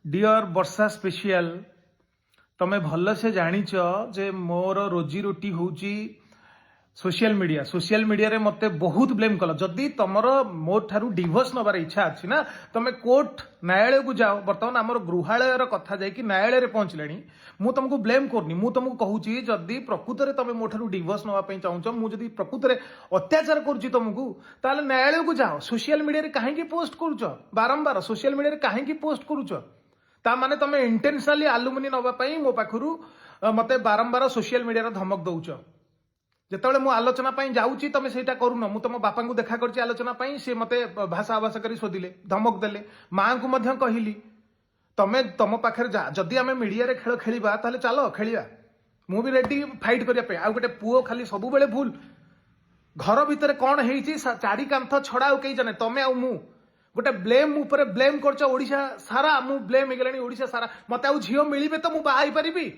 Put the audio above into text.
Dear वर्षा special तमे भल से जानिच जे मोर रोजी रोटी होची सोशल मीडिया रे मते बहुत ब्लेम कल जदि तुमर मोर ठारू डिवोर्स नबार इच्छा अच्छी ना तमे कोर्ट न्यायालय को जाओ बर्तमान आमर गृहालय कथा जाकि न्यायालय पहुंचले मु तुमको ब्लेम करनी मु तुमको कहूची जदि प्रकृत में तुम मोठारू डिवोर्स नापी चाहूच मुझे प्रकृत में अत्याचार करुच्ची तुमको ताले न्यायालय को जाओ सोशल मीडिया रे कहीं पोस्ट करुच बारंबार सोशल मीडिया रे कहीं पोस्ट करुच ता माने तुम इंटेंशनली आलुमिनी नवाई मो पाखु मते बारंबार सोशल मीडिया धमक दौच जिते मु आलोचना जाऊँगी तुम से करून मु तुम बापा को देखा कर आलोचना सी मत भाषा आवास कर शोधिले धमक देले माँ को कहली तमें तुम पाखे जदि आम मीडिया रे खेल खेलिबा ताले चलो खेलिया मु भी रेडी फाइट करने आ गोटे पुओ खाली सब बेले भूल घर भितर कौन है चारि कांथ छड़ा आउ कई जाने तमें आउ मु गोटे ब्लेम ऊपर ब्लेम कर ओडिशा सारा मु ब्लेम हो गलानी ओडिशा सारा मत आउ झील मिलिबे तो मु बाहा पारिबी।